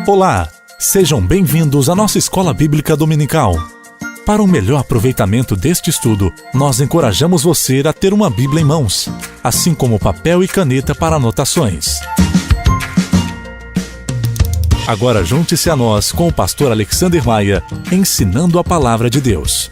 Olá, sejam bem-vindos à nossa Escola Bíblica Dominical. Para um melhor aproveitamento deste estudo, nós encorajamos você a ter uma Bíblia em mãos, assim como papel e caneta para anotações. Agora junte-se a nós com o pastor Alexander Maia, ensinando a Palavra de Deus.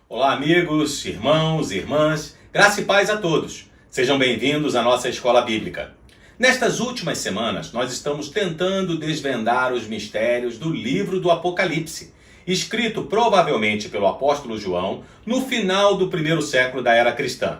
Olá amigos, irmãos e irmãs, graça e paz a todos. Sejam bem-vindos à nossa Escola Bíblica. Nestas últimas semanas, nós estamos tentando desvendar os mistérios do livro do Apocalipse, escrito provavelmente pelo apóstolo João no final do primeiro século da era cristã.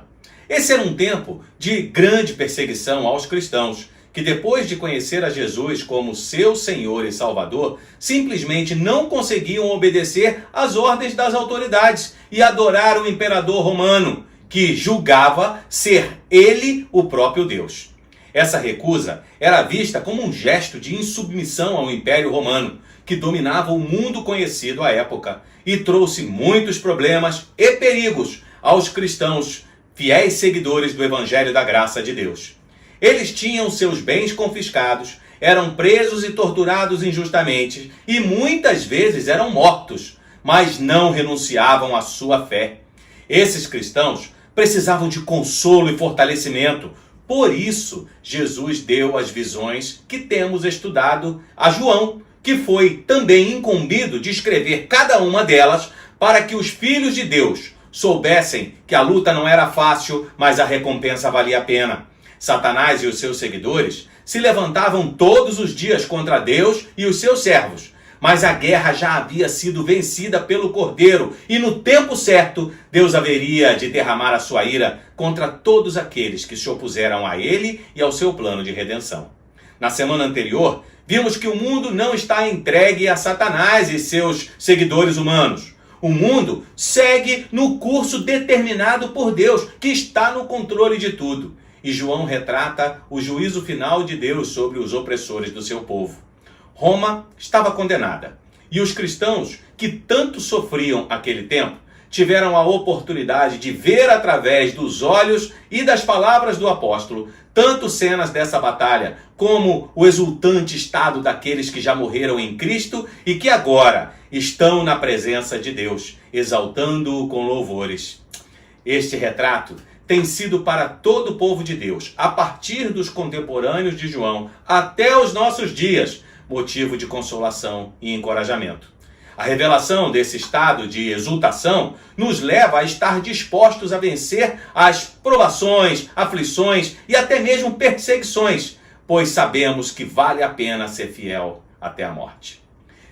Esse era um tempo de grande perseguição aos cristãos, que depois de conhecer a Jesus como seu Senhor e Salvador, simplesmente não conseguiam obedecer às ordens das autoridades e adorar o imperador romano, que julgava ser ele o próprio Deus. Essa recusa era vista como um gesto de insubmissão ao Império Romano, que dominava o mundo conhecido à época e trouxe muitos problemas e perigos aos cristãos, fiéis seguidores do Evangelho da Graça de Deus. Eles tinham seus bens confiscados, eram presos e torturados injustamente e muitas vezes eram mortos, mas não renunciavam à sua fé. Esses cristãos precisavam de consolo e fortalecimento. Por isso, Jesus deu as visões que temos estudado a João, que foi também incumbido de escrever cada uma delas para que os filhos de Deus soubessem que a luta não era fácil, mas a recompensa valia a pena. Satanás e os seus seguidores se levantavam todos os dias contra Deus e os seus servos, mas a guerra já havia sido vencida pelo Cordeiro e no tempo certo Deus haveria de derramar a sua ira contra todos aqueles que se opuseram a ele e ao seu plano de redenção. Na semana anterior, vimos que o mundo não está entregue a Satanás e seus seguidores humanos. O mundo segue no curso determinado por Deus, que está no controle de tudo. E João retrata o juízo final de Deus sobre os opressores do seu povo. Roma estava condenada, e os cristãos que tanto sofriam aquele tempo tiveram a oportunidade de ver através dos olhos e das palavras do apóstolo tanto cenas dessa batalha como o exultante estado daqueles que já morreram em Cristo e que agora estão na presença de Deus, exaltando-o com louvores. Este retrato tem sido para todo o povo de Deus, a partir dos contemporâneos de João até os nossos dias, motivo de consolação e encorajamento. A revelação desse estado de exultação nos leva a estar dispostos a vencer as provações, aflições e até mesmo perseguições, pois sabemos que vale a pena ser fiel até a morte.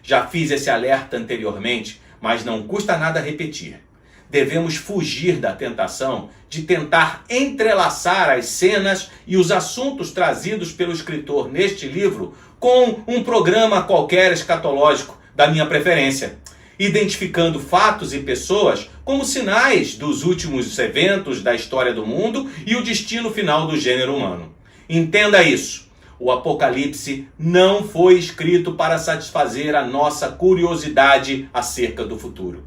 Já fiz esse alerta anteriormente, mas não custa nada repetir. Devemos fugir da tentação de tentar entrelaçar as cenas e os assuntos trazidos pelo escritor neste livro com um programa qualquer escatológico da minha preferência, identificando fatos e pessoas como sinais dos últimos eventos da história do mundo e o destino final do gênero humano. Entenda isso. O Apocalipse não foi escrito para satisfazer a nossa curiosidade acerca do futuro.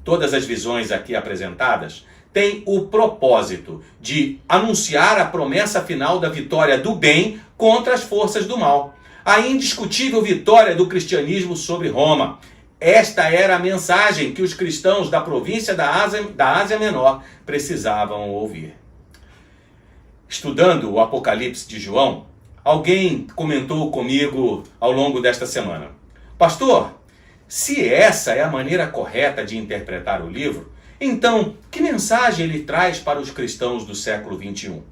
Todas as visões aqui apresentadas têm o propósito de anunciar a promessa final da vitória do bem contra as forças do mal. A indiscutível vitória do cristianismo sobre Roma. Esta era a mensagem que os cristãos da província da Ásia Menor precisavam ouvir. Estudando o Apocalipse de João, alguém comentou comigo ao longo desta semana: Pastor, se essa é a maneira correta de interpretar o livro, então que mensagem ele traz para os cristãos do século XXI?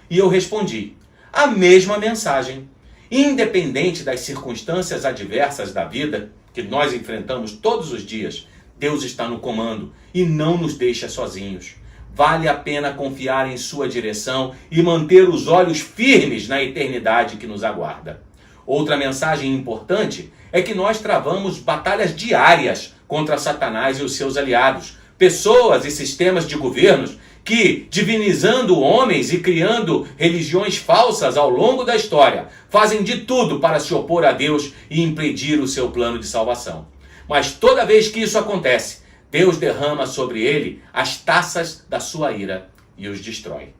E eu respondi: a mesma mensagem. Independente das circunstâncias adversas da vida que nós enfrentamos todos os dias, Deus está no comando e não nos deixa sozinhos. Vale a pena confiar em sua direção e manter os olhos firmes na eternidade que nos aguarda. Outra mensagem importante é que nós travamos batalhas diárias contra Satanás e os seus aliados, pessoas e sistemas de governos que, divinizando homens e criando religiões falsas ao longo da história, fazem de tudo para se opor a Deus e impedir o seu plano de salvação. Mas toda vez que isso acontece, Deus derrama sobre ele as taças da sua ira e os destrói.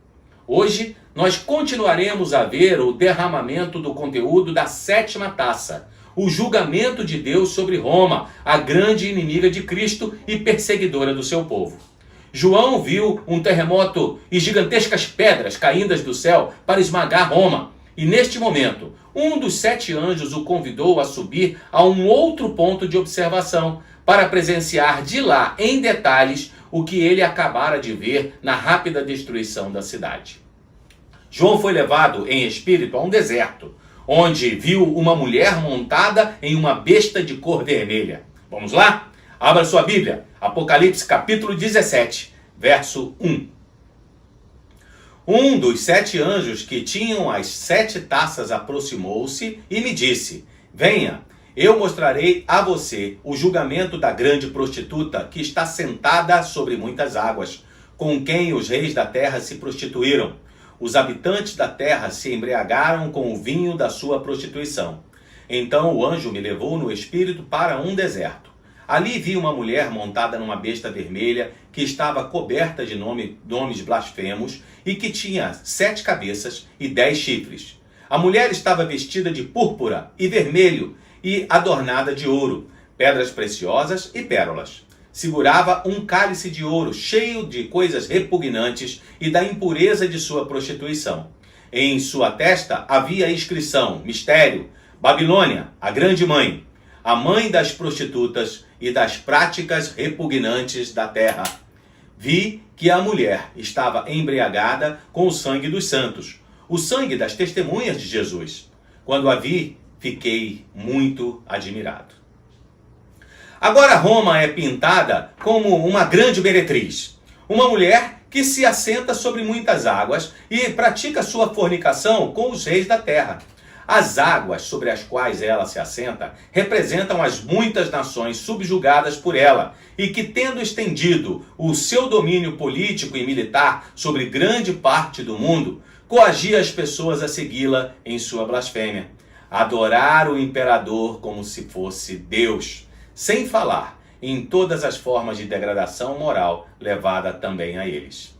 Hoje, nós continuaremos a ver o derramamento do conteúdo da 7ª taça, o julgamento de Deus sobre Roma, a grande inimiga de Cristo e perseguidora do seu povo. João viu um terremoto e gigantescas pedras caídas do céu para esmagar Roma. E neste momento, um dos 7 anjos o convidou a subir a um outro ponto de observação para presenciar de lá, em detalhes, o que ele acabara de ver na rápida destruição da cidade. João foi levado em espírito a um deserto, onde viu uma mulher montada em uma besta de cor vermelha. Vamos lá? Abra sua Bíblia, Apocalipse capítulo 17, verso 1. Um dos 7 anjos que tinham as 7 taças aproximou-se e me disse: venha, eu mostrarei a você o julgamento da grande prostituta que está sentada sobre muitas águas, com quem os reis da terra se prostituíram. Os habitantes da terra se embriagaram com o vinho da sua prostituição. Então o anjo me levou no espírito para um deserto. Ali vi uma mulher montada numa besta vermelha que estava coberta de nomes blasfemos e que tinha 7 cabeças e 10 chifres. A mulher estava vestida de púrpura e vermelho e adornada de ouro, pedras preciosas e pérolas. Segurava um cálice de ouro cheio de coisas repugnantes e da impureza de sua prostituição. Em sua testa havia a inscrição: Mistério, Babilônia, a grande mãe, a mãe das prostitutas e das práticas repugnantes da terra. Vi que a mulher estava embriagada com o sangue dos santos, o sangue das testemunhas de Jesus. Quando a vi, fiquei muito admirado. Agora Roma é pintada como uma grande meretriz, uma mulher que se assenta sobre muitas águas e pratica sua fornicação com os reis da terra. As águas sobre as quais ela se assenta representam as muitas nações subjugadas por ela e que, tendo estendido o seu domínio político e militar sobre grande parte do mundo, coagia as pessoas a segui-la em sua blasfêmia. Adorar o imperador como se fosse Deus, sem falar em todas as formas de degradação moral levada também a eles.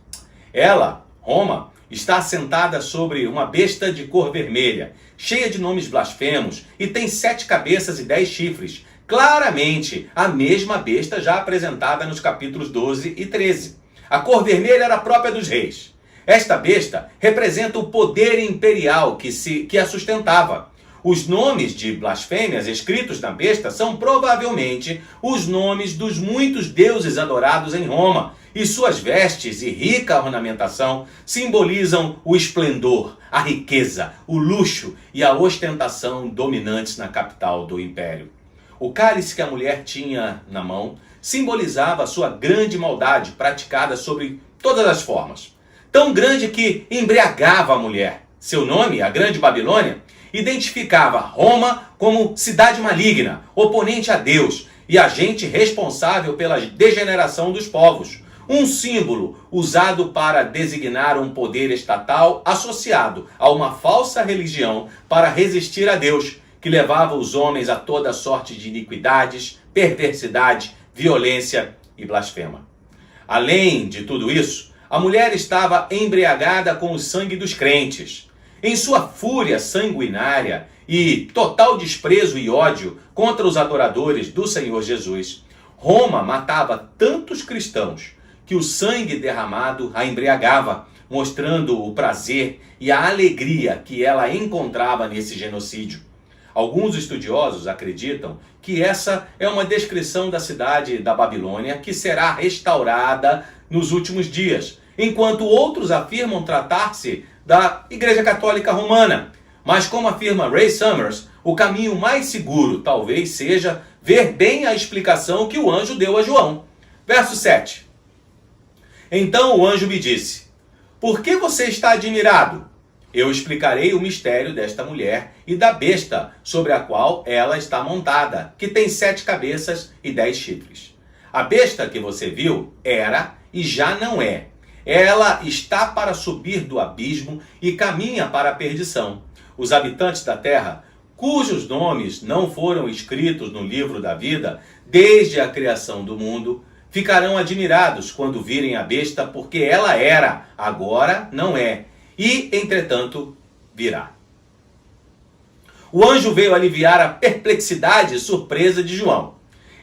Ela, Roma, está assentada sobre uma besta de cor vermelha, cheia de nomes blasfemos, e tem 7 cabeças e 10 chifres. Claramente a mesma besta já apresentada nos capítulos 12 e 13. A cor vermelha era própria dos reis. Esta besta representa o poder imperial que a sustentava. Os nomes de blasfêmias escritos na besta são provavelmente os nomes dos muitos deuses adorados em Roma, e suas vestes e rica ornamentação simbolizam o esplendor, a riqueza, o luxo e a ostentação dominantes na capital do império. O cálice que a mulher tinha na mão simbolizava a sua grande maldade praticada sobre todas as formas. Tão grande que embriagava a mulher. Seu nome, a Grande Babilônia, identificava Roma como cidade maligna, oponente a Deus e agente responsável pela degeneração dos povos. Um símbolo usado para designar um poder estatal associado a uma falsa religião para resistir a Deus, que levava os homens a toda sorte de iniquidades, perversidade, violência e blasfema. Além de tudo isso, a mulher estava embriagada com o sangue dos crentes. Em sua fúria sanguinária e total desprezo e ódio contra os adoradores do Senhor Jesus, Roma matava tantos cristãos que o sangue derramado a embriagava, mostrando o prazer e a alegria que ela encontrava nesse genocídio. Alguns estudiosos acreditam que essa é uma descrição da cidade da Babilônia que será restaurada nos últimos dias, enquanto outros afirmam tratar-se da Igreja Católica Romana. Mas, como afirma Ray Summers, o caminho mais seguro talvez seja ver bem a explicação que o anjo deu a João. Verso 7. Então o anjo me disse: por que você está admirado? Eu explicarei o mistério desta mulher e da besta sobre a qual ela está montada, que tem 7 cabeças e 10 chifres. A besta que você viu era e já não é. Ela está para subir do abismo e caminha para a perdição. Os habitantes da terra, cujos nomes não foram escritos no livro da vida desde a criação do mundo, ficarão admirados quando virem a besta, porque ela era, agora não é, e, entretanto, virá. O anjo veio aliviar a perplexidade e surpresa de João.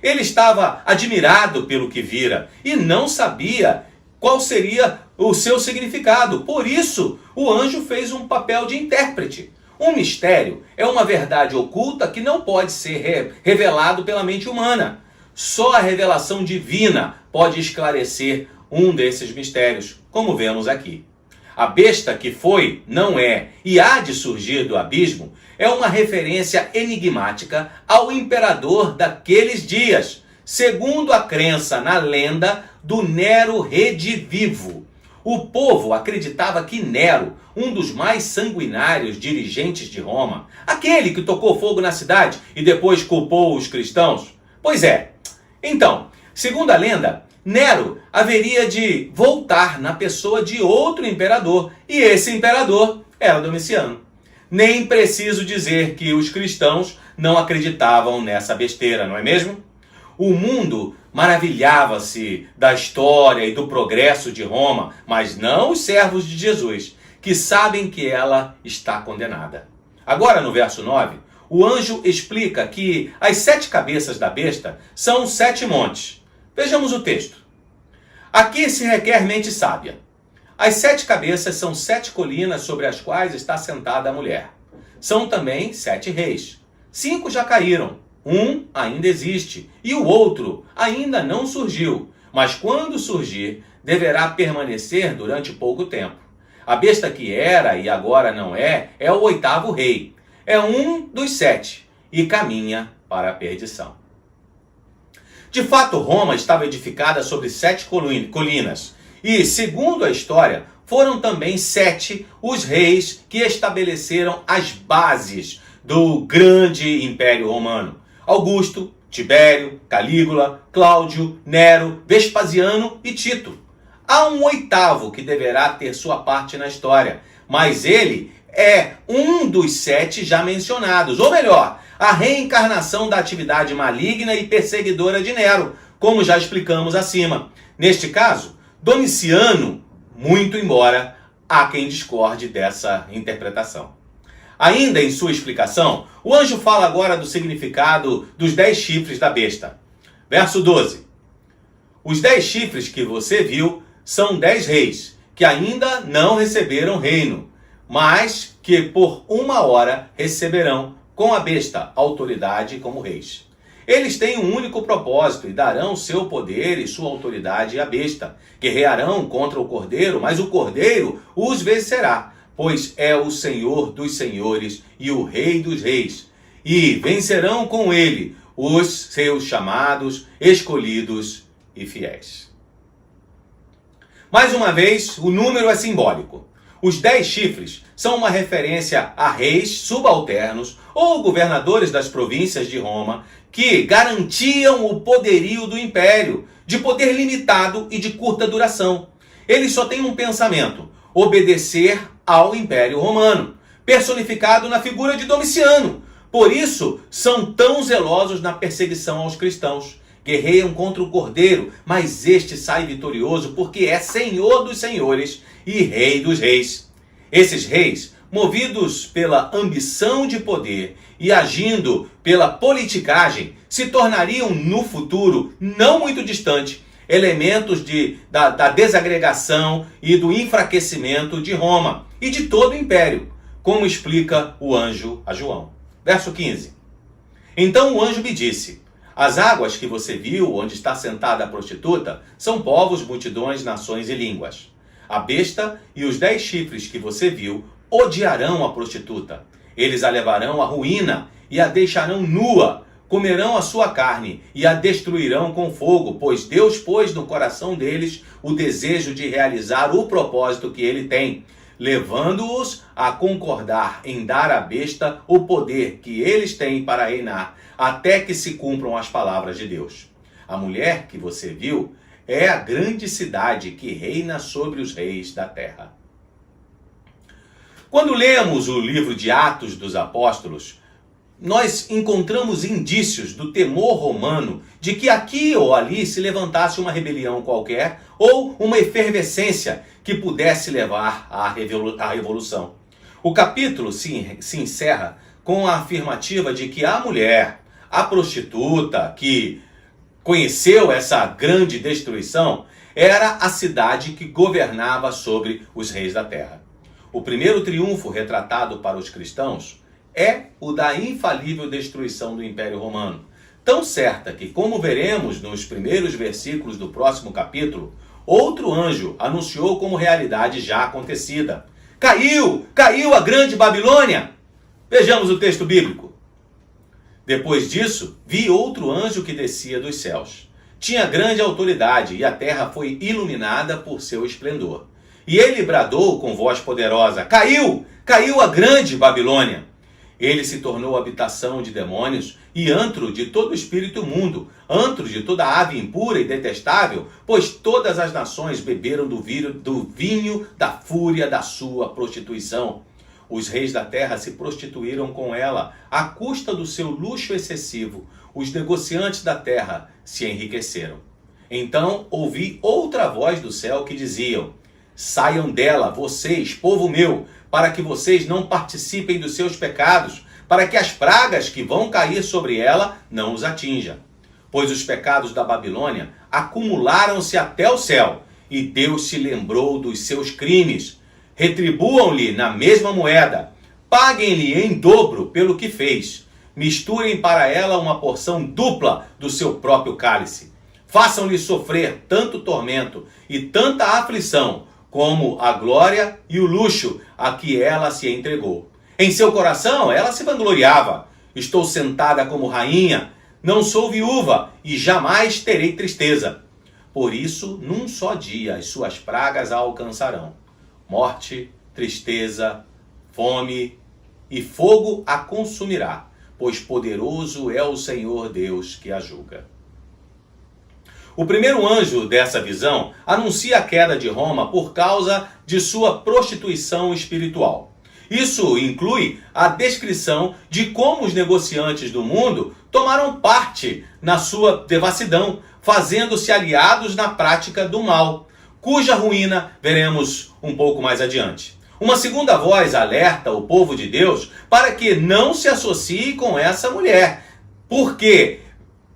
Ele estava admirado pelo que vira e não sabia qual seria o seu significado. Por isso, o anjo fez um papel de intérprete. Um mistério é uma verdade oculta que não pode ser revelado pela mente humana. Só a revelação divina pode esclarecer um desses mistérios, como vemos aqui. A besta que foi, não é e há de surgir do abismo é uma referência enigmática ao imperador daqueles dias, segundo a crença na lenda do Nero redivivo. O povo acreditava que Nero, um dos mais sanguinários dirigentes de Roma, aquele que tocou fogo na cidade e depois culpou os cristãos, pois é. Então, segundo a lenda, Nero haveria de voltar na pessoa de outro imperador, e esse imperador era Domiciano. Nem preciso dizer que os cristãos não acreditavam nessa besteira, não é mesmo? O mundo maravilhava-se da história e do progresso de Roma, mas não os servos de Jesus, que sabem que ela está condenada. Agora, no verso 9, o anjo explica que as 7 cabeças da besta são 7 montes. Vejamos o texto. Aqui se requer mente sábia. As 7 cabeças são 7 colinas sobre as quais está sentada a mulher. São também 7 reis. 5 já caíram, um ainda existe e o outro ainda não surgiu. Mas quando surgir, deverá permanecer durante pouco tempo. A besta que era e agora não é o 8º rei. É um dos 7 e caminha para a perdição. De fato, Roma estava edificada sobre 7 colinas. E, segundo a história, foram também 7 os reis que estabeleceram as bases do grande Império Romano. Augusto, Tibério, Calígula, Cláudio, Nero, Vespasiano e Tito. Há um 8º que deverá ter sua parte na história, mas ele é um dos 7 já mencionados, ou melhor, a reencarnação da atividade maligna e perseguidora de Nero, como já explicamos acima. Neste caso, Domiciano, muito embora há quem discorde dessa interpretação. Ainda em sua explicação, o anjo fala agora do significado dos 10 chifres da besta. Verso 12. Os 10 chifres que você viu são 10 reis, que ainda não receberam reino, mas que por 1 hora receberão com a besta autoridade como reis. Eles têm um único propósito e darão seu poder e sua autoridade à besta. Guerrearão contra o cordeiro, mas o cordeiro os vencerá, pois é o Senhor dos senhores e o Rei dos reis. E vencerão com ele os seus chamados, escolhidos e fiéis. Mais uma vez, o número é simbólico. Os 10 chifres são uma referência a reis subalternos ou governadores das províncias de Roma que garantiam o poderio do império, de poder limitado e de curta duração. Eles só têm um pensamento: obedecer ao Império Romano, personificado na figura de Domiciano. Por isso, são tão zelosos na perseguição aos cristãos. Guerreiam contra o cordeiro, mas este sai vitorioso porque é Senhor dos senhores e Rei dos reis. Esses reis, movidos pela ambição de poder e agindo pela politicagem, se tornariam no futuro, não muito distante, elementos da desagregação e do enfraquecimento de Roma e de todo o império, como explica o anjo a João. Verso 15. Então o anjo me disse: as águas que você viu, onde está sentada a prostituta, são povos, multidões, nações e línguas. A besta e os 10 chifres que você viu odiarão a prostituta. Eles a levarão à ruína e a deixarão nua. Comerão a sua carne e a destruirão com fogo, pois Deus pôs no coração deles o desejo de realizar o propósito que ele tem, levando-os a concordar em dar à besta o poder que eles têm para reinar, até que se cumpram as palavras de Deus. A mulher que você viu é a grande cidade que reina sobre os reis da terra. Quando lemos o livro de Atos dos Apóstolos, nós encontramos indícios do temor romano de que aqui ou ali se levantasse uma rebelião qualquer ou uma efervescência que pudesse levar à revolução. O capítulo se encerra com a afirmativa de que a mulher, a prostituta que conheceu essa grande destruição, era a cidade que governava sobre os reis da terra. O primeiro triunfo retratado para os cristãos é o da infalível destruição do Império Romano. Tão certa que, como veremos nos primeiros versículos do próximo capítulo, outro anjo anunciou como realidade já acontecida. Caiu a grande Babilônia! Vejamos o texto bíblico. Depois disso, vi outro anjo que descia dos céus. Tinha grande autoridade e a terra foi iluminada por seu esplendor. E ele bradou com voz poderosa: Caiu a grande Babilônia! Ele se tornou habitação de demônios e antro de todo espírito imundo, antro de toda ave impura e detestável, pois todas as nações beberam do vinho da fúria da sua prostituição. Os reis da terra se prostituíram com ela, à custa do seu luxo excessivo. Os negociantes da terra se enriqueceram. Então ouvi outra voz do céu que diziam: Saiam dela, vocês, povo meu, para que vocês não participem dos seus pecados, para que as pragas que vão cair sobre ela não os atinjam. Pois os pecados da Babilônia acumularam-se até o céu, e Deus se lembrou dos seus crimes. Retribuam-lhe na mesma moeda, paguem-lhe em dobro pelo que fez. Misturem para ela uma porção dupla do seu próprio cálice. Façam-lhe sofrer tanto tormento e tanta aflição, como a glória e o luxo a que ela se entregou. Em seu coração ela se vangloriava: Estou sentada como rainha, não sou viúva e jamais terei tristeza. Por isso, num só dia as suas pragas a alcançarão: morte, tristeza, fome e fogo a consumirá, pois poderoso é o Senhor Deus que a julga. O primeiro anjo dessa visão anuncia a queda de Roma por causa de sua prostituição espiritual. Isso inclui a descrição de como os negociantes do mundo tomaram parte na sua devassidão, fazendo-se aliados na prática do mal, cuja ruína veremos um pouco mais adiante. Uma segunda voz alerta o povo de Deus para que não se associe com essa mulher, porque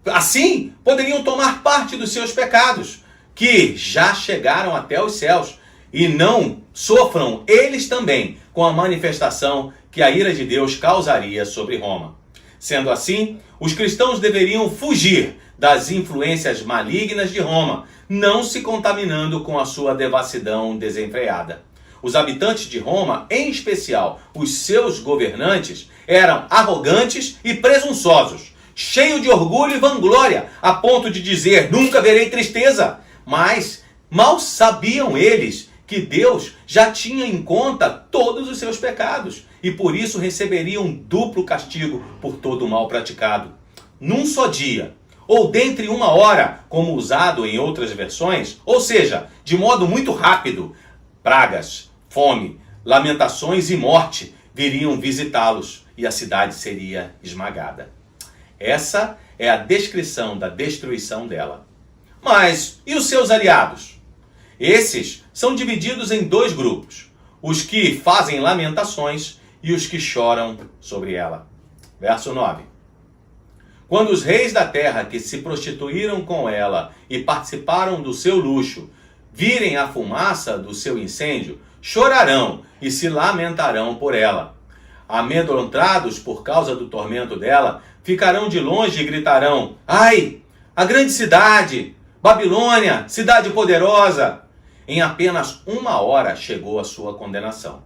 assim poderiam tomar parte dos seus pecados, que já chegaram até os céus, e não sofram eles também com a manifestação que a ira de Deus causaria sobre Roma. Sendo assim, os cristãos deveriam fugir das influências malignas de Roma, não se contaminando com a sua devassidão desenfreada. Os habitantes de Roma, em especial os seus governantes, eram arrogantes e presunçosos, cheio de orgulho e vanglória, a ponto de dizer: nunca verei tristeza. Mas mal sabiam eles que Deus já tinha em conta todos os seus pecados e por isso receberiam duplo castigo por todo o mal praticado. Num só dia, ou dentre uma hora, como usado em outras versões, ou seja, de modo muito rápido, pragas, fome, lamentações e morte viriam visitá-los e a cidade seria esmagada. Essa é a descrição da destruição dela. Mas e os seus aliados? Esses são divididos em dois grupos: os que fazem lamentações e os que choram sobre ela. Verso 9. Quando os reis da terra que se prostituíram com ela e participaram do seu luxo virem a fumaça do seu incêndio, chorarão e se lamentarão por ela. Amedrontados por causa do tormento dela, ficarão de longe e gritarão: Ai, a grande cidade, Babilônia, cidade poderosa! Em apenas uma hora chegou a sua condenação.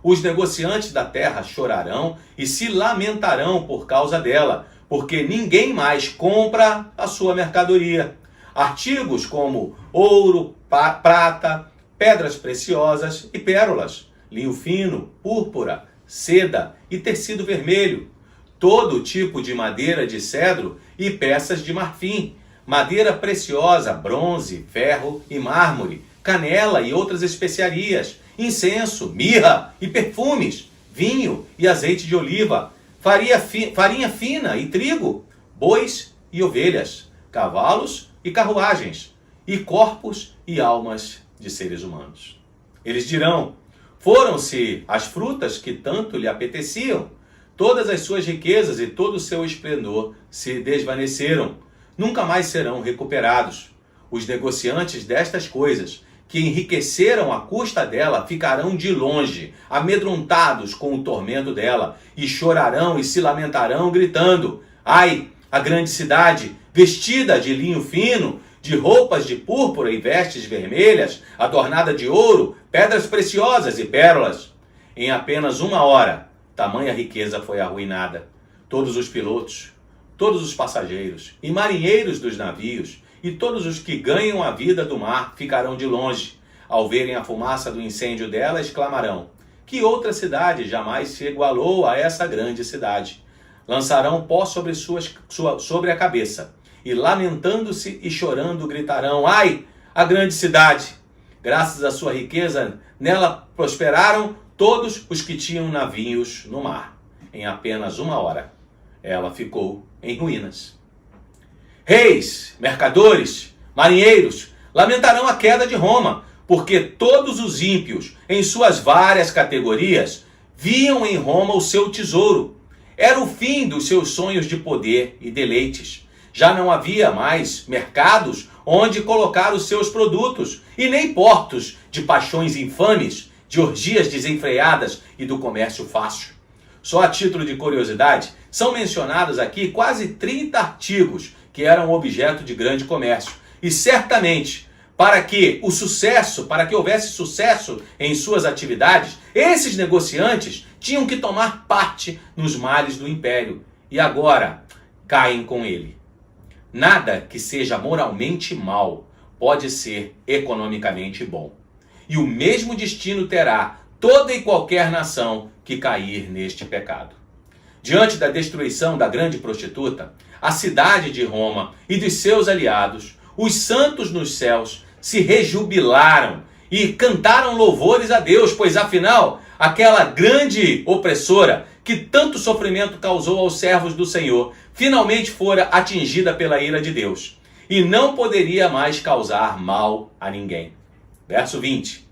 Os negociantes da terra chorarão e se lamentarão por causa dela, porque ninguém mais compra a sua mercadoria. Artigos como ouro, prata, pedras preciosas e pérolas, linho fino, púrpura, seda e tecido vermelho, todo tipo de madeira de cedro e peças de marfim, madeira preciosa, bronze, ferro e mármore, canela e outras especiarias, incenso, mirra e perfumes, vinho e azeite de oliva, farinha fina e trigo, bois e ovelhas, cavalos e carruagens, e corpos e almas de seres humanos. Eles dirão: foram-se as frutas que tanto lhe apeteciam, todas as suas riquezas e todo o seu esplendor se desvaneceram, nunca mais serão recuperados. Os negociantes destas coisas, que enriqueceram à custa dela, ficarão de longe, amedrontados com o tormento dela, e chorarão e se lamentarão, gritando: ai, a grande cidade, vestida de linho fino, de roupas de púrpura e vestes vermelhas, adornada de ouro, pedras preciosas e pérolas. Em apenas 1 hora, tamanha riqueza foi arruinada. Todos os pilotos, todos os passageiros e marinheiros dos navios, e todos os que ganham a vida do mar ficarão de longe. Ao verem a fumaça do incêndio dela, exclamarão: que outra cidade jamais se igualou a essa grande cidade? Lançarão pó sobre a cabeça, e lamentando-se e chorando gritarão: ai, a grande cidade! Graças à sua riqueza, nela prosperaram todos os que tinham navios no mar. Em apenas 1 hora, ela ficou em ruínas. Reis, mercadores, marinheiros lamentarão a queda de Roma, porque todos os ímpios, em suas várias categorias, viam em Roma o seu tesouro. Era o fim dos seus sonhos de poder e deleites. Já não havia mais mercados onde colocar os seus produtos, e nem portos de paixões infames, de orgias desenfreadas e do comércio fácil. Só a título de curiosidade, são mencionados aqui quase 30 artigos que eram objeto de grande comércio. E certamente, para que houvesse sucesso em suas atividades, esses negociantes tinham que tomar parte nos males do império. E agora caem com ele. Nada que seja moralmente mal pode ser economicamente bom. E o mesmo destino terá toda e qualquer nação que cair neste pecado. Diante da destruição da grande prostituta, a cidade de Roma e dos seus aliados, os santos nos céus se rejubilaram e cantaram louvores a Deus, pois afinal, aquela grande opressora que tanto sofrimento causou aos servos do Senhor, finalmente fora atingida pela ira de Deus e não poderia mais causar mal a ninguém. Verso 20.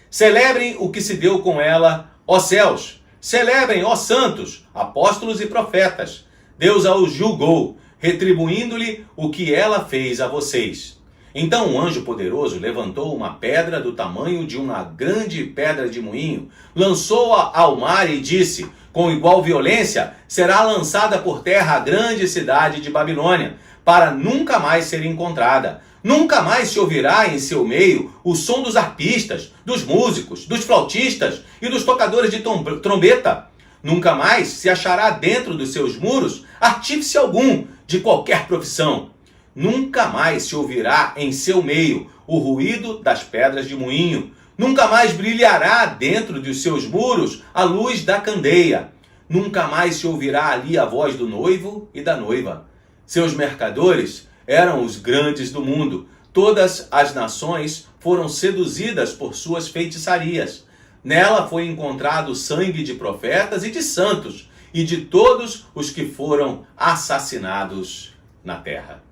Celebrem o que se deu com ela, ó céus. Celebrem, ó santos, apóstolos e profetas. Deus a os julgou, retribuindo-lhe o que ela fez a vocês. Então um anjo poderoso levantou uma pedra do tamanho de uma grande pedra de moinho, lançou-a ao mar e disse: com igual violência será lançada por terra a grande cidade de Babilônia, para nunca mais ser encontrada. Nunca mais se ouvirá em seu meio o som dos arpistas, dos músicos, dos flautistas e dos tocadores de trombeta. Nunca mais se achará dentro dos seus muros artífice algum de qualquer profissão. Nunca mais se ouvirá em seu meio o ruído das pedras de moinho. Nunca mais brilhará dentro dos seus muros a luz da candeia. Nunca mais se ouvirá ali a voz do noivo e da noiva. Seus mercadores eram os grandes do mundo. Todas as nações foram seduzidas por suas feitiçarias. Nela foi encontrado sangue de profetas e de santos, e de todos os que foram assassinados na terra.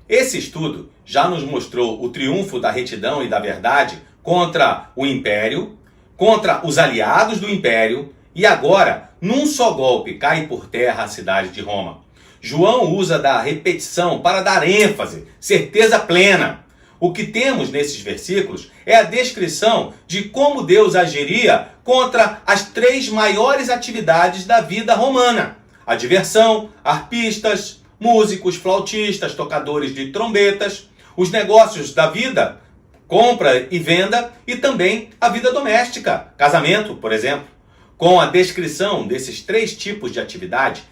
Esse estudo já nos mostrou o triunfo da retidão e da verdade contra o império, contra os aliados do império, e agora, num só golpe, cai por terra a cidade de Roma. João usa da repetição para dar ênfase, certeza plena. O que temos nesses versículos é a descrição de como Deus agiria contra as 3 maiores atividades da vida romana: a diversão, arpistas, músicos, flautistas, tocadores de trombetas, os negócios da vida, compra e venda, e também a vida doméstica, casamento, por exemplo. Com a descrição desses 3 tipos de atividade,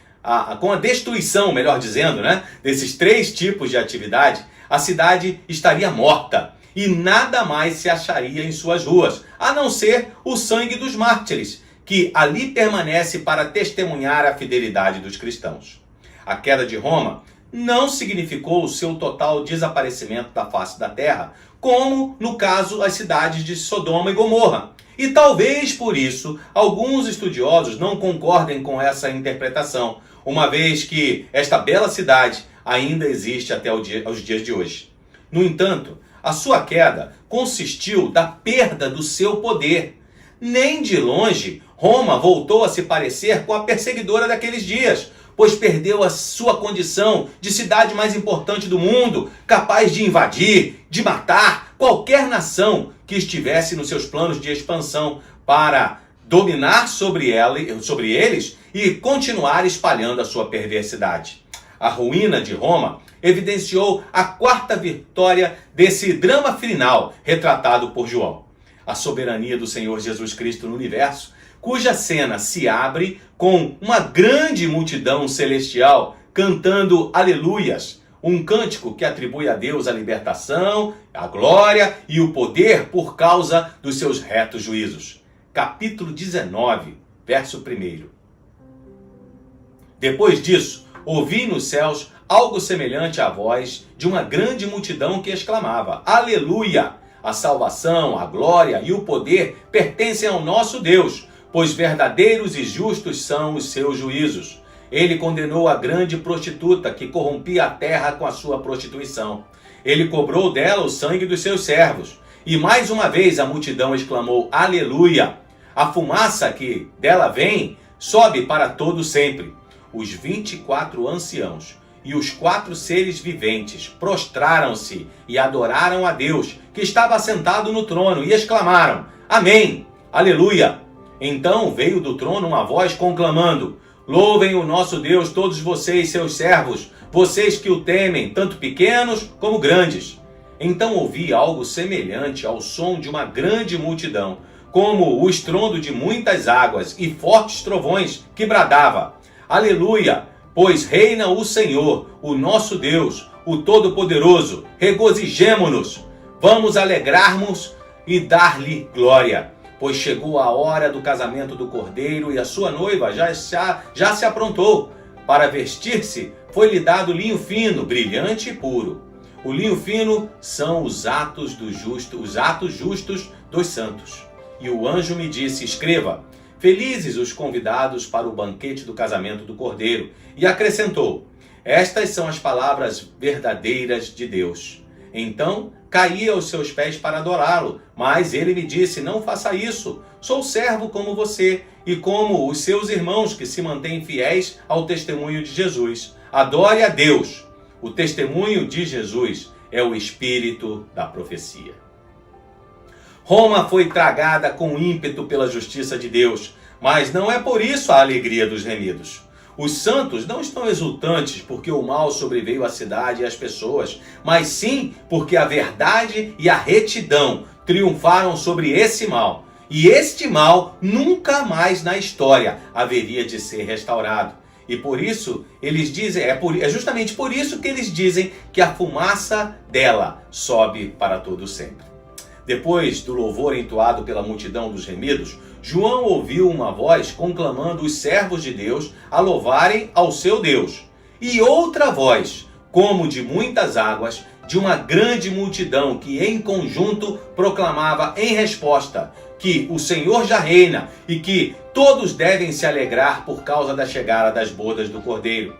com a destruição, melhor dizendo, desses 3 tipos de atividade, a cidade estaria morta e nada mais se acharia em suas ruas, a não ser o sangue dos mártires, que ali permanece para testemunhar a fidelidade dos cristãos. A queda de Roma não significou o seu total desaparecimento da face da terra, como no caso as cidades de Sodoma e Gomorra. E talvez por isso alguns estudiosos não concordem com essa interpretação, uma vez que esta bela cidade ainda existe até os dias de hoje. No entanto, a sua queda consistiu da perda do seu poder. Nem de longe Roma voltou a se parecer com a perseguidora daqueles dias, pois perdeu a sua condição de cidade mais importante do mundo, capaz de invadir, de matar qualquer nação que estivesse nos seus planos de expansão para dominar sobre eles e continuar espalhando a sua perversidade. A ruína de Roma evidenciou a quarta vitória desse drama final retratado por João. A soberania do Senhor Jesus Cristo no universo, cuja cena se abre com uma grande multidão celestial cantando aleluias, um cântico que atribui a Deus a libertação, a glória e o poder por causa dos seus retos juízos. Capítulo 19, verso 1. Depois disso, ouvi nos céus algo semelhante à voz de uma grande multidão que exclamava: Aleluia! A salvação, a glória e o poder pertencem ao nosso Deus, pois verdadeiros e justos são os seus juízos. Ele condenou a grande prostituta que corrompia a terra com a sua prostituição. Ele cobrou dela o sangue dos seus servos. E mais uma vez a multidão exclamou: Aleluia! A fumaça que dela vem sobe para todo sempre. Os 24 anciãos e os 4 seres viventes prostraram-se e adoraram a Deus, que estava assentado no trono, e exclamaram: Amém! Aleluia! Então veio do trono uma voz conclamando: Louvem o nosso Deus todos vocês, seus servos, vocês que o temem, tanto pequenos como grandes. Então ouvi algo semelhante ao som de uma grande multidão, como o estrondo de muitas águas e fortes trovões, que bradava: Aleluia! Pois reina o Senhor, o nosso Deus, o Todo-Poderoso. Regozijemo-nos, vamos alegrar-nos e dar-lhe glória. Pois chegou a hora do casamento do Cordeiro e a sua noiva já se aprontou. Para vestir-se, foi-lhe dado linho fino, brilhante e puro. O linho fino são os atos justos dos santos. E o anjo me disse: Escreva: Felizes os convidados para o banquete do casamento do Cordeiro. E acrescentou: Estas são as palavras verdadeiras de Deus. Então caí aos seus pés para adorá-lo, mas ele me disse: Não faça isso. Sou servo como você e como os seus irmãos que se mantêm fiéis ao testemunho de Jesus. Adore a Deus. O testemunho de Jesus é o espírito da profecia. Roma foi tragada com ímpeto pela justiça de Deus, mas não é por isso a alegria dos remidos. Os santos não estão exultantes porque o mal sobreveio à cidade e às pessoas, mas sim porque a verdade e a retidão triunfaram sobre esse mal. E este mal nunca mais na história haveria de ser restaurado. E por isso eles dizem, é justamente por isso que eles dizem que a fumaça dela sobe para todo sempre. Depois do louvor entoado pela multidão dos remidos, João ouviu uma voz conclamando os servos de Deus a louvarem ao seu Deus. E outra voz, como de muitas águas, de uma grande multidão que em conjunto proclamava em resposta que o Senhor já reina e que todos devem se alegrar por causa da chegada das bodas do Cordeiro.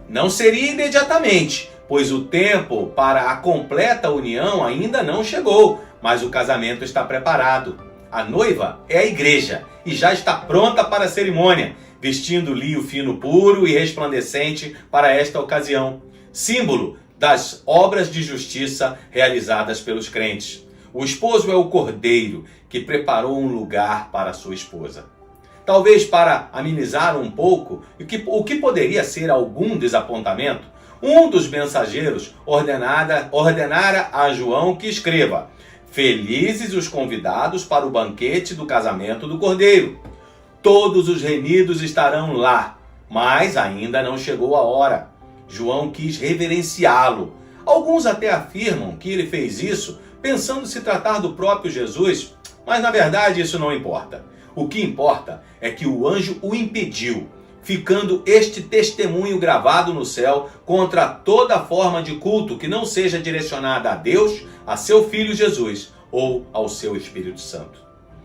Não seria imediatamente, pois o tempo para a completa união ainda não chegou, mas o casamento está preparado. A noiva é a igreja e já está pronta para a cerimônia, vestindo linho fino puro e resplandecente para esta ocasião, símbolo das obras de justiça realizadas pelos crentes. O esposo é o cordeiro que preparou um lugar para sua esposa. Talvez para amenizar um pouco o que poderia ser algum desapontamento, um dos mensageiros ordenara a João que escreva: Felizes os convidados para o banquete do casamento do Cordeiro. Todos os remidos estarão lá, mas ainda não chegou a hora. João quis reverenciá-lo. Alguns até afirmam que ele fez isso pensando se tratar do próprio Jesus, mas na verdade isso não importa. O que importa é que o anjo o impediu, ficando este testemunho gravado no céu contra toda forma de culto que não seja direcionada a Deus, a seu Filho Jesus ou ao seu Espírito Santo.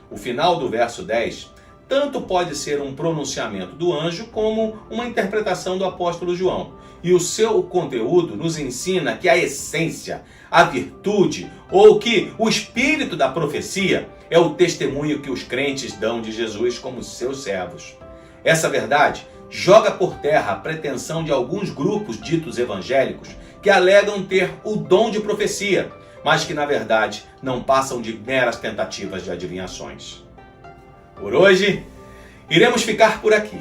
O final do verso 10 tanto pode ser um pronunciamento do anjo como uma interpretação do apóstolo João. E o seu conteúdo nos ensina que a essência, a virtude ou que o espírito da profecia é o testemunho que os crentes dão de Jesus como seus servos. Essa verdade joga por terra a pretensão de alguns grupos ditos evangélicos que alegam ter o dom de profecia, mas que na verdade não passam de meras tentativas de adivinhações. Por hoje, iremos ficar por aqui.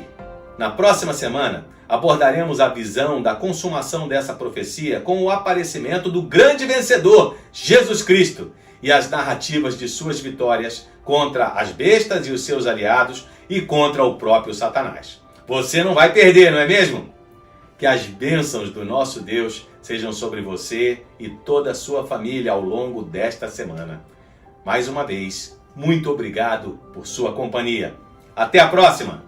Na próxima semana, abordaremos a visão da consumação dessa profecia com o aparecimento do grande vencedor, Jesus Cristo, e as narrativas de suas vitórias contra as bestas e os seus aliados e contra o próprio Satanás. Você não vai perder, não é mesmo? Que as bênçãos do nosso Deus sejam sobre você e toda a sua família ao longo desta semana. Mais uma vez, muito obrigado por sua companhia. Até a próxima!